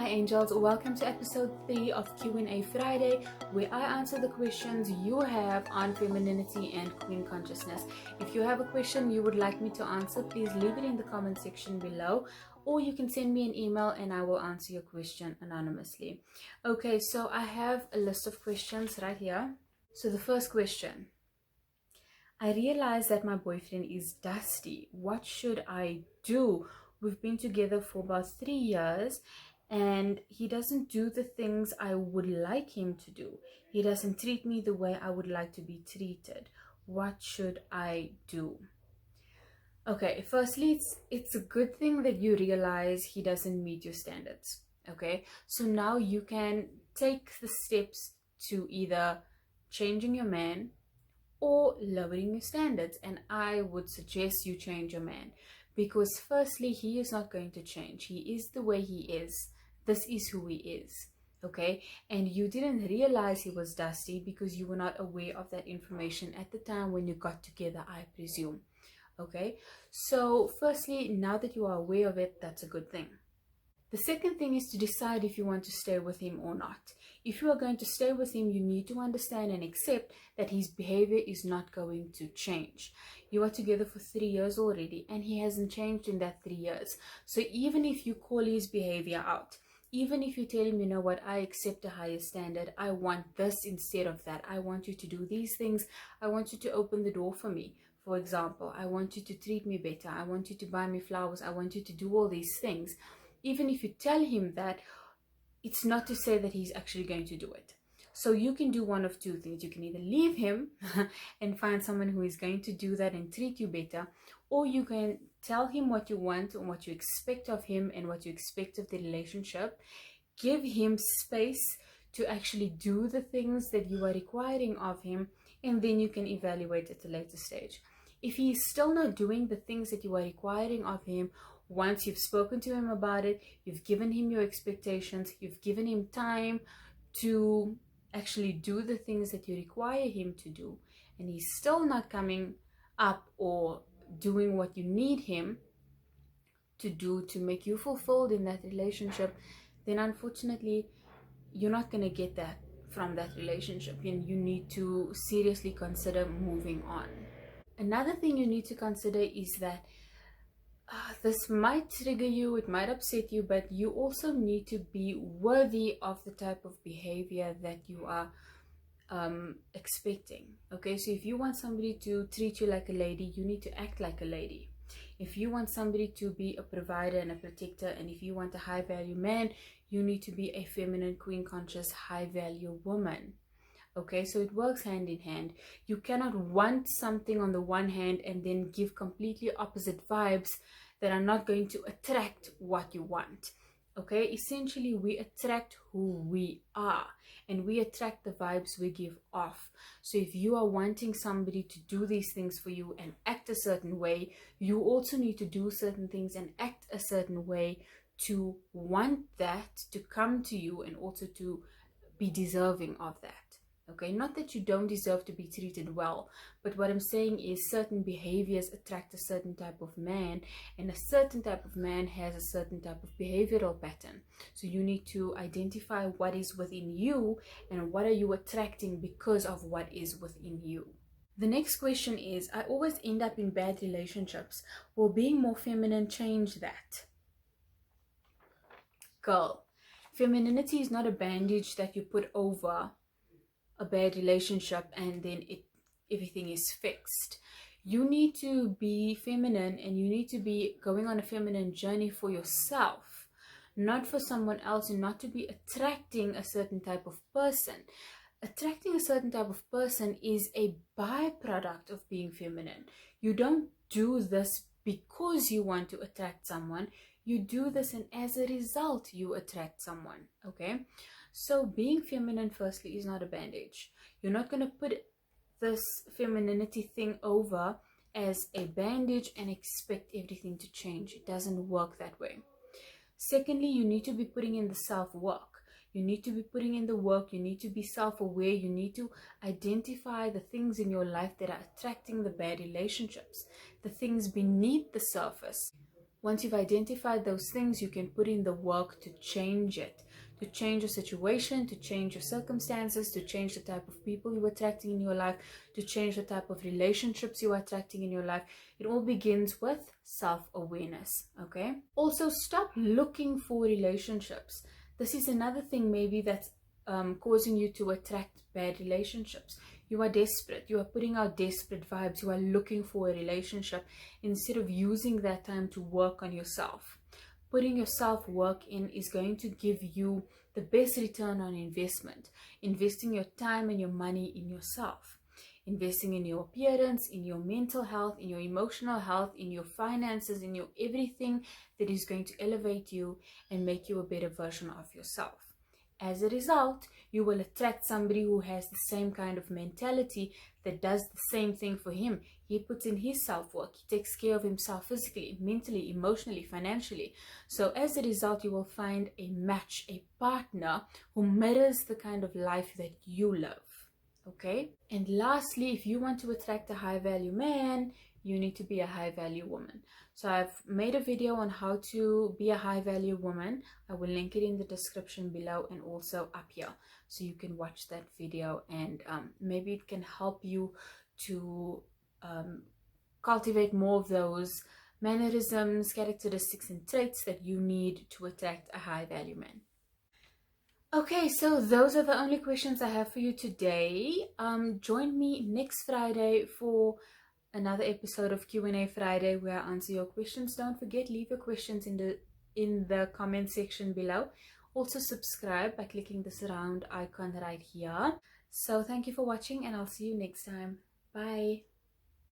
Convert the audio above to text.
Hi angels, welcome to episode 3 of Q&A Friday, where I answer the questions you have on femininity and queen consciousness. If you have a question you would like me to answer, please leave it in the comment section below, or you can send me an email and I will answer your question anonymously. Okay, so I have a list of questions right here. So the first question: I realize that my boyfriend is dusty. What should I do? We've been together for about 3 years and he doesn't do the things I would like him to do. He doesn't treat me the way I would like to be treated. What should I do? Okay, firstly, it's a good thing that you realize he doesn't meet your standards. Okay, so now you can take the steps to either changing your man or lowering your standards. And I would suggest you change your man, because firstly, he is not going to change. He is the way he is. This is who he is. Okay, and you didn't realize he was dusty because you were not aware of that information at the time when you got together, I presume. Okay, so firstly, now that you are aware of it, that's a good thing. The second thing is to decide if you want to stay with him or not. If you are going to stay with him, you need to understand and accept that his behavior is not going to change. You are together for 3 years already and he hasn't changed in that 3 years. So even if you call his behavior out, even if you tell him, you know what, I accept a higher standard, I want this instead of that, I want you to do these things, I want you to open the door for me. For example, I want you to treat me better, I want you to buy me flowers, I want you to do all these things. Even if you tell him that, it's not to say that he's actually going to do it. So you can do one of two things. You can either leave him and find someone who is going to do that and treat you better, or you can tell him what you want and what you expect of him and what you expect of the relationship. Give him space to actually do the things that you are requiring of him, and then you can evaluate at a later stage. If he is still not doing the things that you are requiring of him, once you've spoken to him about it, you've given him your expectations, you've given him time to actually do the things that you require him to do, and he's still not coming up or doing what you need him to do to make you fulfilled in that relationship, then unfortunately you're not going to get that from that relationship, and you need to seriously consider moving on. Another thing you need to consider is that this might trigger you, it might upset you, but you also need to be worthy of the type of behavior that you are expecting. Okay, so if you want somebody to treat you like a lady, you need to act like a lady. If you want somebody to be a provider and a protector, and if you want a high value man, you need to be a feminine, queen conscious, high value woman. Okay, so it works hand in hand. You cannot want something on the one hand and then give completely opposite vibes that are not going to attract what you want. Okay, essentially we attract who we are, and we attract the vibes we give off. So if you are wanting somebody to do these things for you and act a certain way, you also need to do certain things and act a certain way to want that to come to you and also to be deserving of that. Okay, not that you don't deserve to be treated well, but what I'm saying is certain behaviors attract a certain type of man, and a certain type of man has a certain type of behavioral pattern. So you need to identify what is within you and what are you attracting because of what is within you. The next question is, I always end up in bad relationships. Will being more feminine change that? Girl, femininity is not a bandage that you put over a bad relationship and then everything is fixed. You need to be feminine, and you need to be going on a feminine journey for yourself, not for someone else, and not to be attracting a certain type of person. Attracting a certain type of person is a byproduct of being feminine. You don't do this because you want to attract someone. You do this and as a result you attract someone. Okay, so being feminine firstly is not a bandage. You're not going to put this femininity thing over as a bandage and expect everything to change. It doesn't work that way. Secondly, you need to be putting in the self-work. You need to be putting in the work. You need to be self-aware. You need to identify the things in your life that are attracting the bad relationships, the things beneath the surface. Once you've identified those things, you can put in the work to change it, to change your situation, to change your circumstances, to change the type of people you're attracting in your life, to change the type of relationships you're attracting in your life. It all begins with self-awareness, okay? Also, stop looking for relationships. This is another thing maybe that's causing you to attract bad relationships. You are desperate. You are putting out desperate vibes. You are looking for a relationship instead of using that time to work on yourself. Putting your self-work in is going to give you the best return on investment. Investing your time and your money in yourself. Investing in your appearance, in your mental health, in your emotional health, in your finances, in your everything that is going to elevate you and make you a better version of yourself. As a result, you will attract somebody who has the same kind of mentality, that does the same thing for him. He puts in his self-work. He takes care of himself physically, mentally, emotionally, financially. So as a result, you will find a match, a partner who mirrors the kind of life that you love. Okay? And lastly, if you want to attract a high-value man, you need to be a high-value woman. So I've made a video on how to be a high-value woman. I will link it in the description below and also up here, so you can watch that video, and maybe it can help you to cultivate more of those mannerisms, characteristics, and traits that you need to attract a high-value man. Okay, so those are the only questions I have for you today. Join me next Friday for another episode of Q&A Friday, where I answer your questions. Don't forget, leave your questions in the comment section below. Also subscribe by clicking this round icon right here. So thank you for watching, and I'll see you next time. Bye.